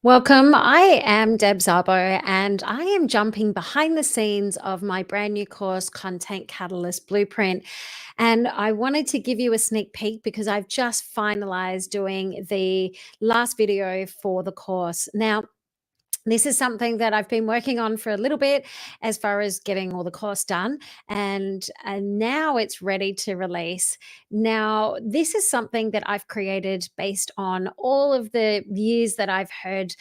Welcome. I am Deb Szabo, and I am jumping behind the scenes of my brand new course, Content Catalyst Blueprint. And I wanted to give you a sneak peek because I've just finalized doing the last video for the course. Now, this is something that I've been working on for a little bit as far as getting all the course done, and now it's ready to release. Now, this is something that I've created based on all of the years that I've heard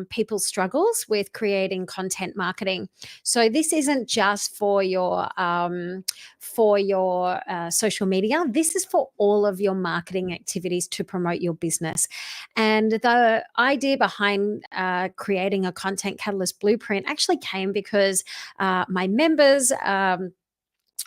people's struggles with creating content marketing. So this isn't just for your social media. This is for all of your marketing activities to promote your business. And the idea behind creating a content catalyst blueprint actually came because my members,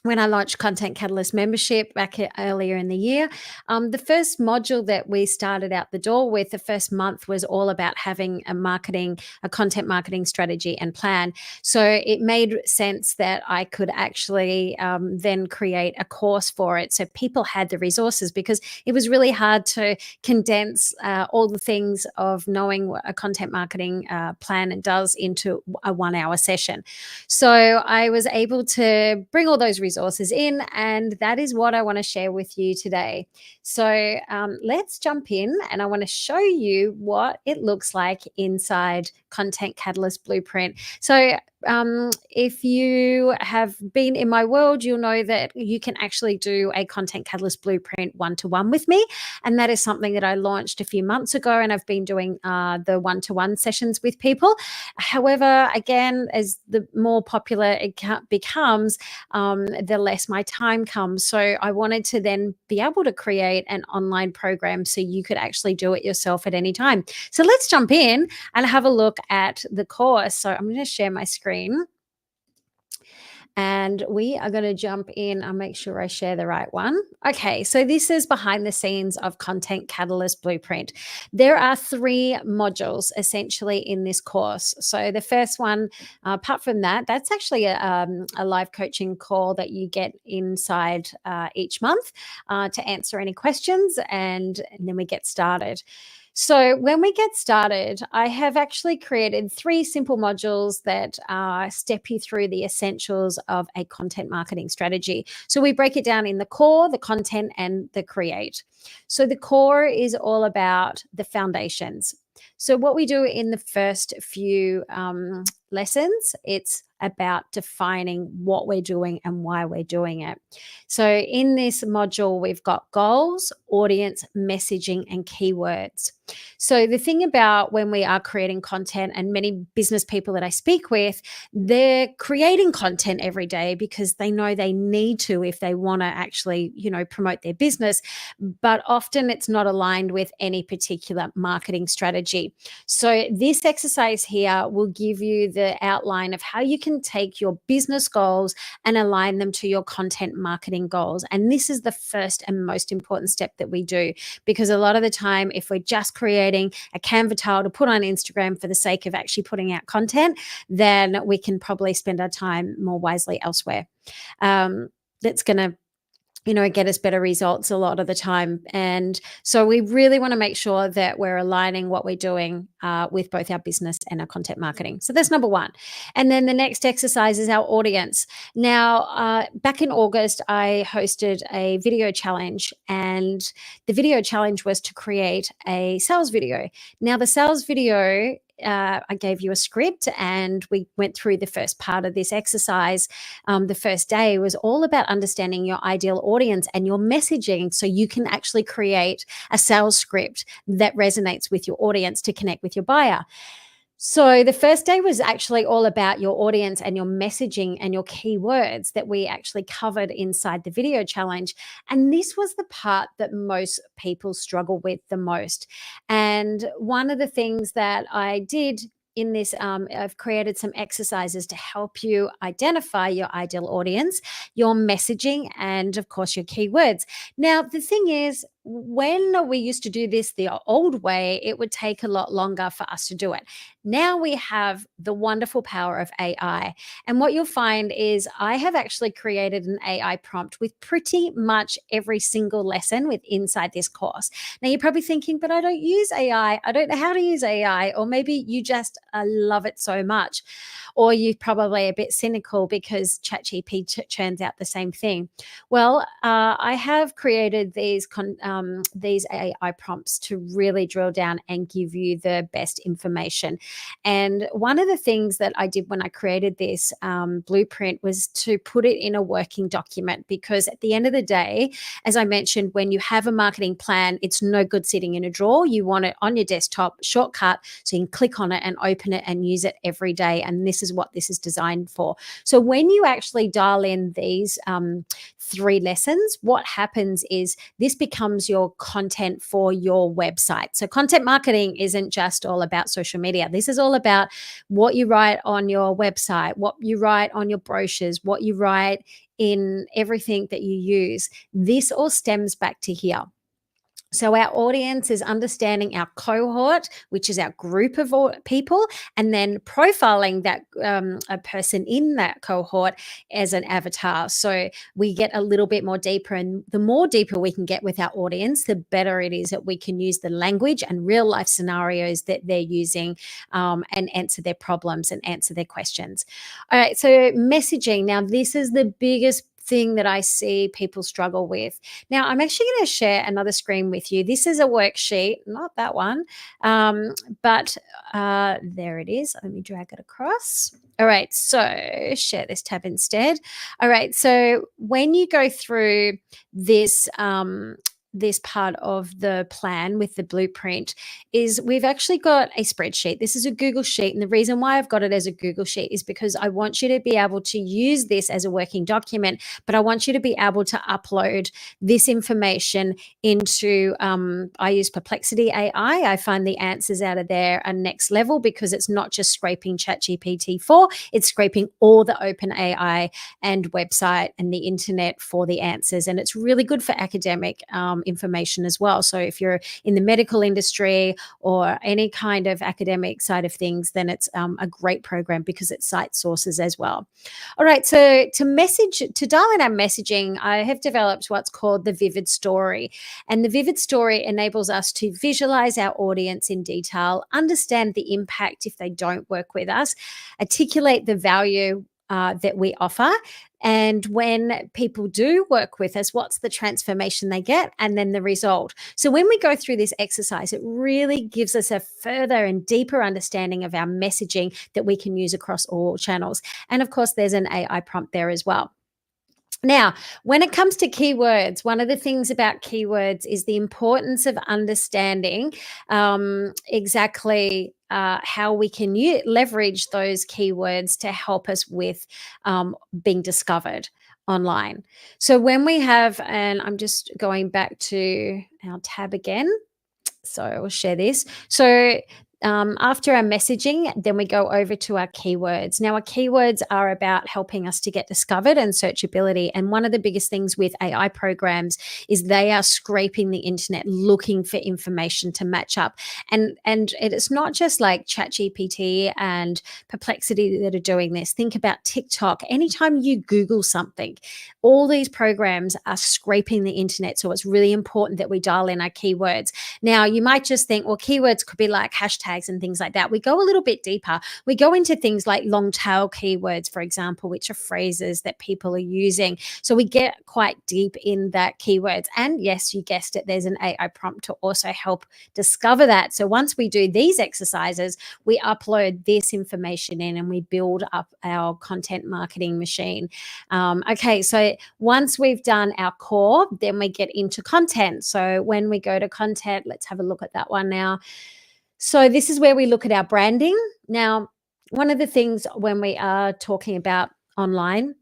when I launched Content Catalyst membership back earlier in the year, the first module that we started out the door with, the first month, was all about having a content marketing strategy and plan. So it made sense that I could actually then create a course for it, so people had the resources, because it was really hard to condense all the things of knowing what a content marketing plan does into a 1 hour session. So I was able to bring all those resources in, and that is what I want to share with you today. So let's jump in, and I want to show you what it looks like inside Content Catalyst Blueprint. So if you have been in my world, you'll know that you can actually do a Content Catalyst Blueprint one-to-one with me. And that is something that I launched a few months ago, and I've been doing the one-to-one sessions with people. However, again, as the more popular it becomes, the less my time comes. So I wanted to then be able to create an online program so you could actually do it yourself at any time. So let's jump in and have a look at the course. So I'm going to share my screen, and we are going to jump in. I'll make sure I share the right one. Okay, so this is behind the scenes of Content Catalyst Blueprint. There are 3 modules essentially in this course. So the first one, apart from that, that's actually a live coaching call that you get inside each month to answer any questions, and then we get started. So when we get started, I have actually created 3 simple modules that step you through the essentials of a content marketing strategy. So we break it down in the core, the content, and the create. So the core is all about the foundations. So what we do in the first few lessons, it's about defining what we're doing and why we're doing it. So in this module, we've got goals, audience, messaging, and keywords. So the thing about when we are creating content, and many business people that I speak with, they're creating content every day because they know they need to if they want to actually, promote their business. But often it's not aligned with any particular marketing strategy. So this exercise here will give you the outline of how you can take your business goals and align them to your content marketing goals. And this is the first and most important step that we do, because a lot of the time, if we're just creating a Canva tile to put on Instagram for the sake of actually putting out content, then we can probably spend our time more wisely elsewhere. That's going to get us better results a lot of the time. And so we really want to make sure that we're aligning what we're doing with both our business and our content marketing. So that's number 1. And then the next exercise is our audience. Now, back in August, I hosted a video challenge, and the video challenge was to create a sales video. Now, the sales video, I gave you a script, and we went through the first part of this exercise. The first day was all about understanding your ideal audience and your messaging, so you can actually create a sales script that resonates with your audience to connect with your buyer. So the first day was actually all about your audience and your messaging and your keywords that we actually covered inside the video challenge. And this was the part that most people struggle with the most. And one of the things that I did in this, I've created some exercises to help you identify your ideal audience, your messaging, and of course your keywords. Now, the thing is, when we used to do this the old way, it would take a lot longer for us to do it. Now we have the wonderful power of AI. And what you'll find is I have actually created an AI prompt with pretty much every single lesson with inside this course. Now you're probably thinking, but I don't use AI. I don't know how to use AI. Or maybe you just love it so much. Or you're probably a bit cynical because ChatGPT churns out the same thing. Well, I have created these AI prompts to really drill down and give you the best information. And one of the things that I did when I created this blueprint was to put it in a working document, because at the end of the day, as I mentioned, when you have a marketing plan, it's no good sitting in a drawer. You want it on your desktop, shortcut, so you can click on it and open it and use it every day. And this is what this is designed for. So when you actually dial in these 3 lessons, what happens is this becomes your content for your website. So content marketing isn't just all about social media. This is all about what you write on your website, what you write on your brochures, what you write in everything that you use. This all stems back to here. So our audience is understanding our cohort, which is our group of people, and then profiling that a person in that cohort as an avatar. So we get a little bit more deeper, and the more deeper we can get with our audience, the better it is that we can use the language and real life scenarios that they're using and answer their problems and answer their questions. All right, so messaging. Now, this is the biggest thing that I see people struggle with. Now, I'm actually going to share another screen with you. This is a worksheet, not that one, but there it is. Let me drag it across. All right, so share this tab instead. All right, so when you go through this, this part of the plan with the blueprint is we've actually got a spreadsheet. This is a Google Sheet. And the reason why I've got it as a Google Sheet is because I want you to be able to use this as a working document, but I want you to be able to upload this information into, I use Perplexity AI. I find the answers out of there are next level, because it's not just scraping ChatGPT 4, it's scraping all the open AI and website and the internet for the answers. And it's really good for academic information as well. So if you're in the medical industry or any kind of academic side of things, then it's a great program because it cites sources as well. All right, so to dial in our messaging, I have developed what's called the Vivid Story. And the Vivid Story enables us to visualize our audience in detail, understand the impact if they don't work with us, articulate the value that we offer. And when people do work with us, what's the transformation they get, and then the result. So when we go through this exercise, it really gives us a further and deeper understanding of our messaging that we can use across all channels. And of course, there's an AI prompt there as well. Now, when it comes to keywords, one of the things about keywords is the importance of understanding exactly how we can leverage those keywords to help us with being discovered online. So when we have, and I'm just going back to our tab again. So I'll share this. So after our messaging, then we go over to our keywords. Now, our keywords are about helping us to get discovered and searchability. And one of the biggest things with AI programs is they are scraping the internet looking for information to match up. And it's not just like ChatGPT and Perplexity that are doing this. Think about TikTok. Anytime you Google something, all these programs are scraping the internet. So it's really important that we dial in our keywords. Now, you might just think, well, keywords could be like hashtags and things like that. We go a little bit deeper. We go into things like long tail keywords, for example, which are phrases that people are using. So we get quite deep in that keywords. And yes, you guessed it, there's an AI prompt to also help discover that. So once we do these exercises, we upload this information in and we build up our content marketing machine. Okay, so once we've done our core, then we get into content. So when we go to content, let's have a look at that one now. So this is where we look at our branding. Now, one of the things when we are talking about online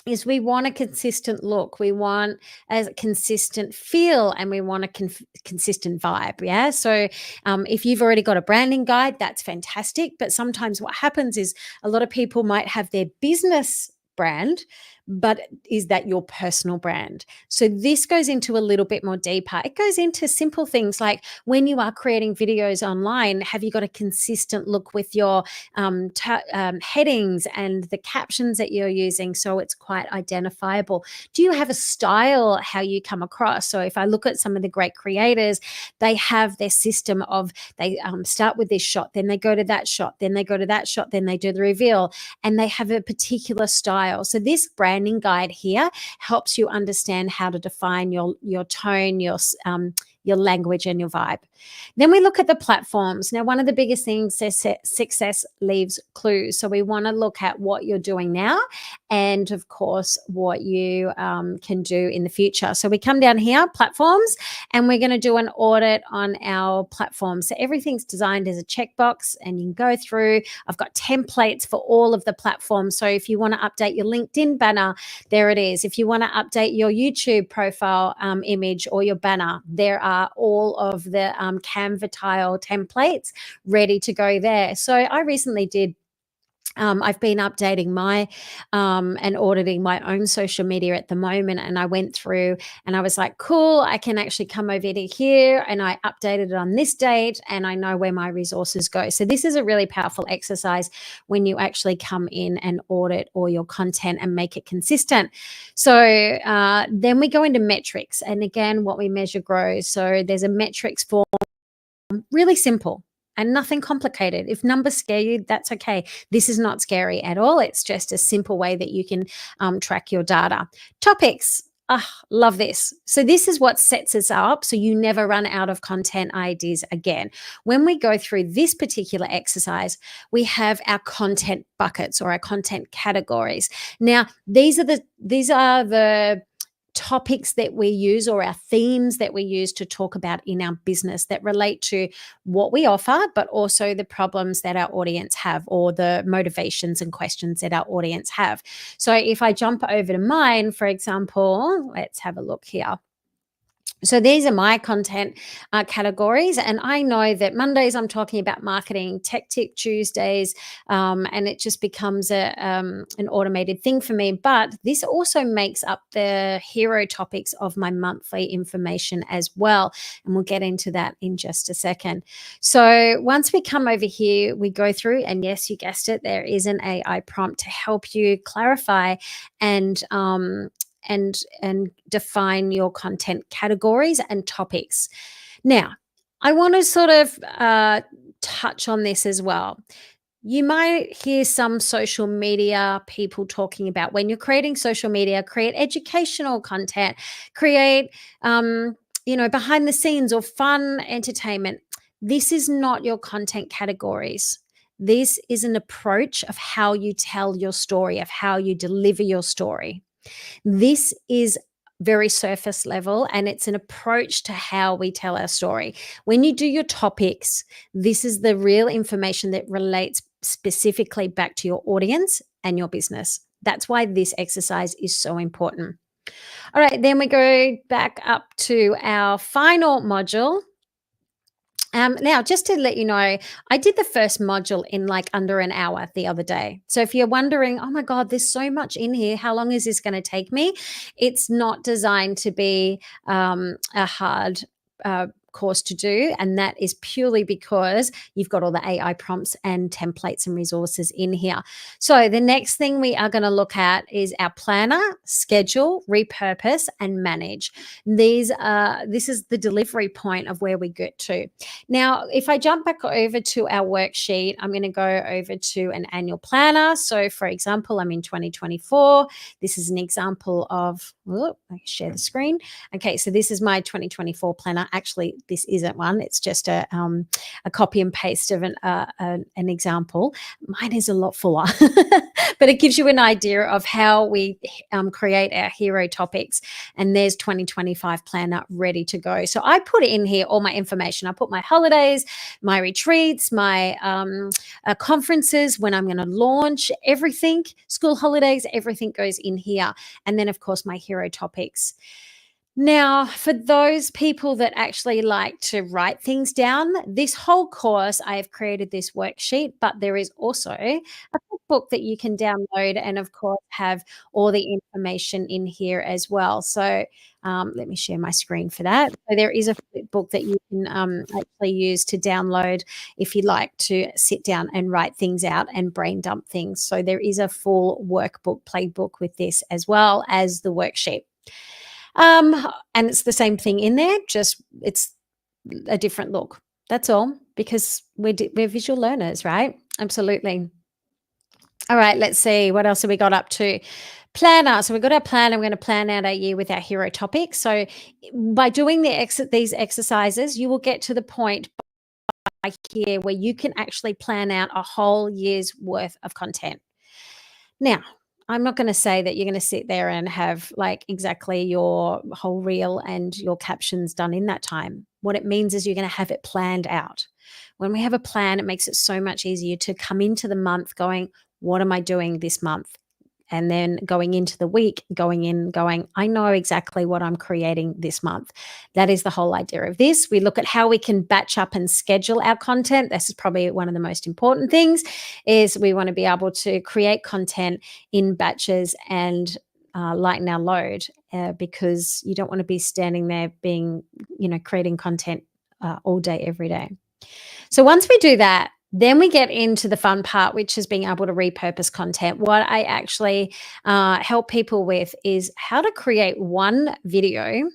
is we want a consistent look, we want a consistent feel, and we want a consistent vibe. Yeah. So if you've already got a branding guide, that's fantastic. But sometimes what happens is a lot of people might have their business brand, but is that your personal brand? So this goes into a little bit more deeper. It goes into simple things like when you are creating videos online, have you got a consistent look with your headings and the captions that you're using so it's quite identifiable? Do you have a style how you come across? So if I look at some of the great creators, they have their system of they start with this shot, then they go to that shot, then they go to that shot, then they do the reveal, and they have a particular style. So this branding guide here helps you understand how to define your tone, your language, and your vibe. Then we look at the platforms. Now, one of the biggest things is success leaves clues. So we want to look at what you're doing now and, of course, what you can do in the future. So we come down here, platforms, and we're going to do an audit on our platforms. So everything's designed as a checkbox, and you can go through. I've got templates for all of the platforms. So if you want to update your LinkedIn banner, there it is. If you want to update your YouTube profile image or your banner, there are all of the Canva tile templates ready to go there. So I recently did I've been updating my and auditing my own social media at the moment. And I went through and I was like, cool, I can actually come over to here and I updated it on this date and I know where my resources go. So this is a really powerful exercise when you actually come in and audit all your content and make it consistent. So then we go into metrics. And again, what we measure grows. So there's a metrics form, really simple and nothing complicated. If numbers scare you, that's okay. This is not scary at all. It's just a simple way that you can track your data. Topics. Love this. So this is what sets us up so you never run out of content ideas again. When we go through this particular exercise, we have our content buckets or our content categories. Now, these are the topics that we use or our themes that we use to talk about in our business that relate to what we offer, but also the problems that our audience have or the motivations and questions that our audience have. So if I jump over to mine, for example, let's have a look here. So these are my content categories, and I know that Mondays I'm talking about marketing, tech tip Tuesdays, and it just becomes an automated thing for me. But this also makes up the hero topics of my monthly information as well, and we'll get into that in just a second. So once we come over here, we go through, and yes, you guessed it, there is an AI prompt to help you clarify and define your content categories and topics. Now, I want to sort of touch on this as well. You might hear some social media people talking about when you're creating social media, create educational content, create, behind the scenes or fun entertainment. This is not your content categories. This is an approach of how you tell your story, of how you deliver your story. This is very surface level and it's an approach to how we tell our story. When you do your topics, this is the real information that relates specifically back to your audience and your business. That's why this exercise is so important. All right, then we go back up to our final module. Now, just to let you know, I did the first module in like under an hour the other day. So if you're wondering, oh my God, there's so much in here, how long is this going to take me? It's not designed to be a hard course to do, and that is purely because you've got all the AI prompts and templates and resources in here. So the next thing we are going to look at is our planner, schedule, repurpose, and manage. This is the delivery point of where we get to. Now, if I jump back over to our worksheet, I'm going to go over to an annual planner. So for example, I'm in 2024. This is an example of, I can share the screen. Okay, so this is my 2024 planner. Actually, this isn't one. It's just a copy and paste of an example. Mine is a lot fuller, but it gives you an idea of how we create our hero topics. And there's 2025 planner ready to go. So I put in here all my information. I put my holidays, my retreats, my conferences, when I'm going to launch, everything, school holidays, everything goes in here. And then, of course, my hero topics. Now, for those people that actually like to write things down, this whole course, I have created this worksheet, but there is also a workbook that you can download and, of course, have all the information in here as well. So, let me share my screen for that. So there is a book that you can actually use to download if you like to sit down and write things out and brain dump things. So there is a full workbook, playbook with this as well as the worksheet. And it's the same thing in there, just it's a different look. That's all, because we're visual learners, right? Absolutely. All right, let's see what else have we got up to. Planner. So we've got our plan, and we're going to plan out our year with our hero topics. So by doing these exercises, you will get to the point here where you can actually plan out a whole year's worth of content. Now, I'm not going to say that you're going to sit there and have like exactly your whole reel and your captions done in that time. What it means is you're going to have it planned out. When we have a plan, it makes it so much easier to come into the month going, what am I doing this month? And then going into the week, going, I know exactly what I'm creating this month. That is the whole idea of this. We look at how we can batch up and schedule our content. This is probably one of the most important things, is we want to be able to create content in batches and lighten our load, because you don't want to be standing there creating content all day, every day. So once we do that, then we get into the fun part, which is being able to repurpose content. What I actually help people with is how to create one video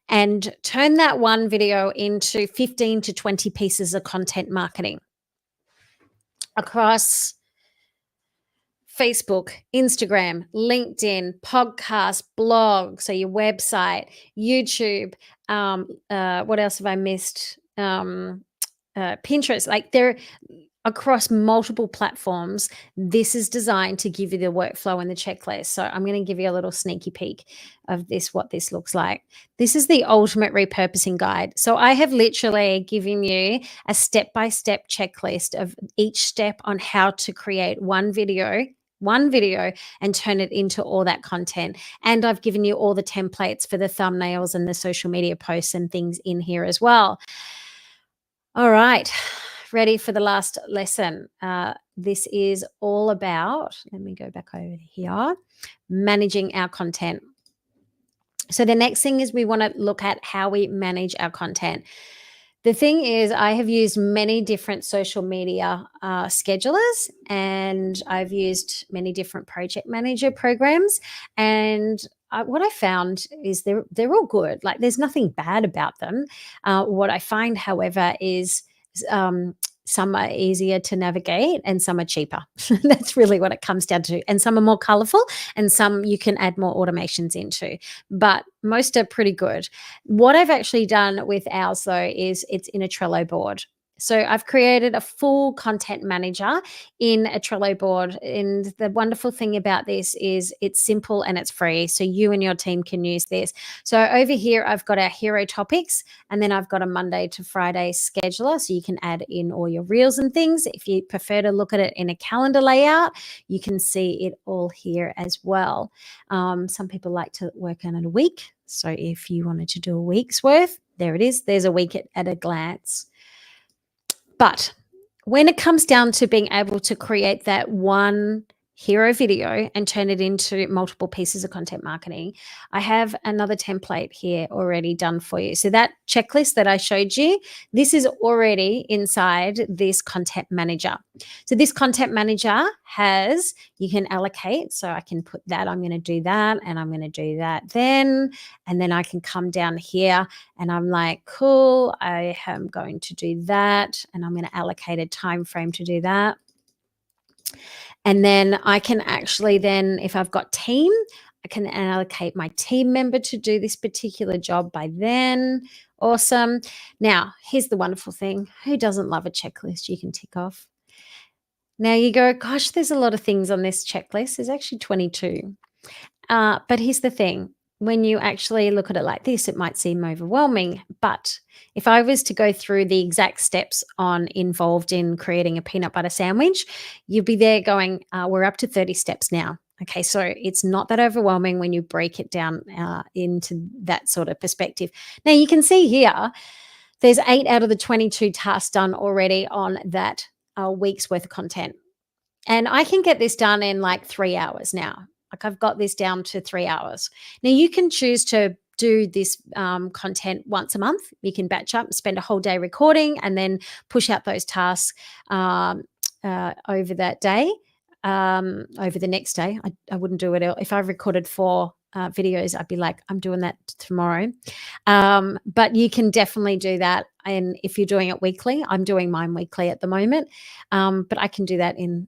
and turn that one video into 15 to 20 pieces of content marketing across Facebook, Instagram, LinkedIn, podcast, blog, so your website, YouTube. What else have I missed? Pinterest. Like, they're across multiple platforms. This is designed to give you the workflow and the checklist. So I'm going to give you a little sneaky peek of what this looks like. This is the ultimate repurposing guide. So I have literally given you a step-by-step checklist of each step on how to create one video and turn it into all that content. And I've given you all the templates for the thumbnails and the social media posts and things in here as well. All right, ready for the last lesson. This is all about, let me go back over here, managing our content. So the next thing is we want to look at how we manage our content. The thing is, I have used many different social media schedulers, and I've used many different project manager programs. And what I found is they're all good. Like, there's nothing bad about them. What I find, however, is some are easier to navigate and some are cheaper. That's really what it comes down to. And some are more colorful, and some you can add more automations into, but most are pretty good. What I've actually done with ours, though, is it's in a Trello board. So I've created a full content manager in a Trello board. And the wonderful thing about this is it's simple and it's free. So you and your team can use this. So over here, I've got our hero topics, and then I've got a Monday to Friday scheduler. So you can add in all your reels and things. If you prefer to look at it in a calendar layout, you can see it all here as well. Some people like to work on it a week. So if you wanted to do a week's worth, there it is. There's a week at a glance. But when it comes down to being able to create that one hero video and turn it into multiple pieces of content marketing, I have another template here already done for you. So that checklist that I showed you, this is already inside this content manager. So this content manager you can allocate. So I can put that, I'm going to do that, and I'm going to do that then. And then I can come down here and I'm like, cool, I am going to do that. And I'm going to allocate a time frame to do that. And then I can actually then, if I've got team, I can allocate my team member to do this particular job by then. Awesome. Now, here's the wonderful thing. Who doesn't love a checklist you can tick off? Now you go, gosh, there's a lot of things on this checklist. There's actually 22. But here's the thing. When you actually look at it like this, it might seem overwhelming. But if I was to go through the exact steps involved in creating a peanut butter sandwich, you'd be there going, we're up to 30 steps now. Okay, so it's not that overwhelming when you break it down into that sort of perspective. Now you can see here, there's 8 out of the 22 tasks done already on that week's worth of content. And I can get this done in like 3 hours now. Like I've got this down to 3 hours. Now you can choose to do this content once a month. You can batch up, spend a whole day recording, and then push out those tasks over that day, over the next day. I wouldn't do it if I recorded 4 videos. I'd be like, I'm doing that tomorrow. But you can definitely do that. And if you're doing it weekly, I'm doing mine weekly at the moment. But I can do that in,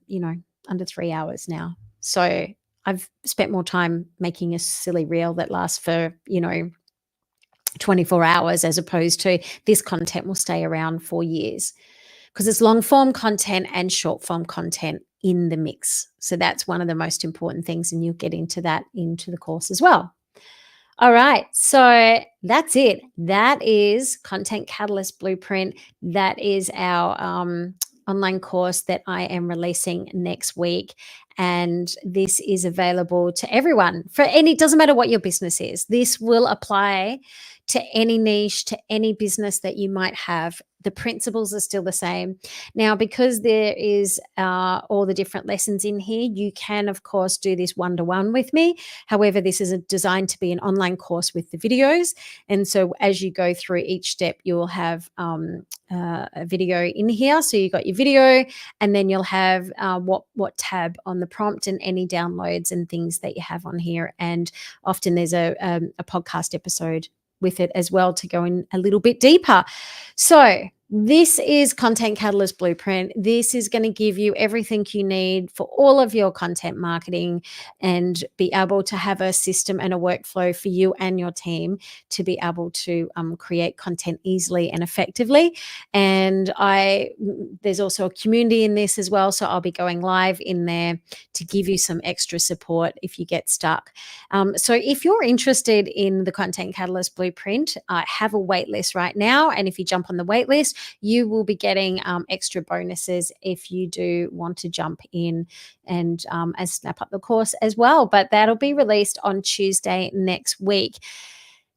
under 3 hours now. So I've spent more time making a silly reel that lasts for, 24 hours as opposed to this content will stay around for years because it's long form content and short form content in the mix. So that's one of the most important things. And you'll get into that into the course as well. All right. So that's it. That is Content Catalyst Blueprint. That is our online course that I am releasing next week. And this is available to everyone doesn't matter what your business is. This will apply to any niche, to any business that you might have. The principles are still the same. Now, because there is all the different lessons in here, you can, of course, do this one-to-one with me. However, this is designed to be an online course with the videos. And so as you go through each step, you will have a video in here. So you've got your video, and then you'll have what tab on the prompt and any downloads and things that you have on here. And often there's a podcast episode with it as well to go in a little bit deeper. So this is Content Catalyst Blueprint. This is going to give you everything you need for all of your content marketing and be able to have a system and a workflow for you and your team to be able to create content easily and effectively. And there's also a community in this as well. So I'll be going live in there to give you some extra support if you get stuck. So if you're interested in the Content Catalyst Blueprint, I have a wait list right now. And if you jump on the wait list, you will be getting extra bonuses if you do want to jump in and snap up the course as well. But that'll be released on Tuesday next week.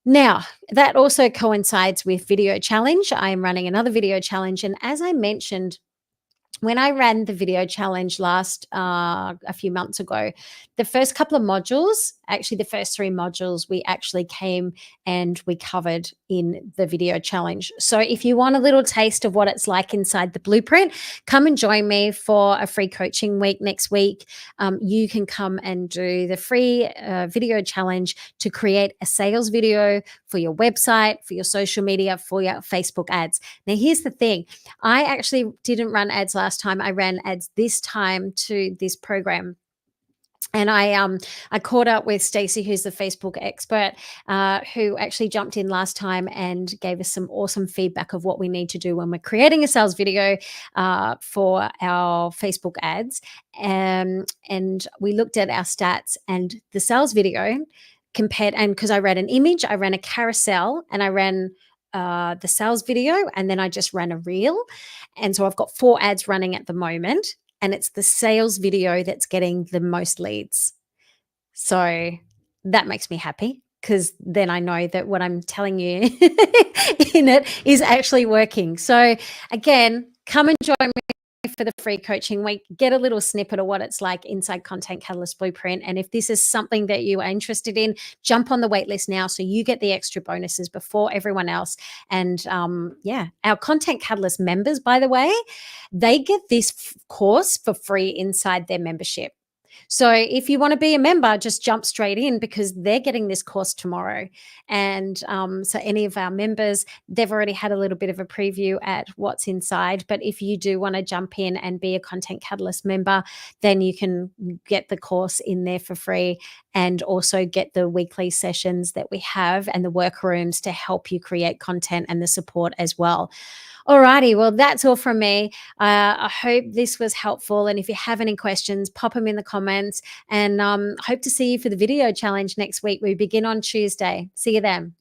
Now, that also coincides with Video Challenge. I'm running another video challenge. And as I mentioned, when I ran the video challenge a few months ago, the first couple of modules, actually the first 3 modules, we actually came and we covered in the video challenge. So if you want a little taste of what it's like inside the blueprint, come and join me for a free coaching week next week. You can come and do the free video challenge to create a sales video for your website, for your social media, for your Facebook ads. Now, here's the thing. I actually didn't run ads last time. I ran ads this time to this program. And I caught up with Stacey, who's the Facebook expert, who actually jumped in last time and gave us some awesome feedback of what we need to do when we're creating a sales video for our Facebook ads. And we looked at our stats and the sales video compared, and because I ran an image, I ran a carousel, and I ran the sales video, and then I just ran a reel. And so I've got 4 ads running at the moment. And it's the sales video that's getting the most leads. So that makes me happy because then I know that what I'm telling you in it is actually working. So again, come and join me for the free coaching week. Get a little snippet of what it's like inside Content Catalyst Blueprint. And if this is something that you are interested in, jump on the wait list now so you get the extra bonuses before everyone else. And our Content Catalyst members, by the way, they get this course for free inside their membership. So if you want to be a member, just jump straight in because they're getting this course tomorrow. And so any of our members, they've already had a little bit of a preview at what's inside. But if you do want to jump in and be a Content Catalyst member, then you can get the course in there for free and also get the weekly sessions that we have and the workrooms to help you create content and the support as well. Alrighty, well, that's all from me. I hope this was helpful. And if you have any questions, pop them in the comments. And hope to see you for the video challenge next week. We begin on Tuesday. See you then.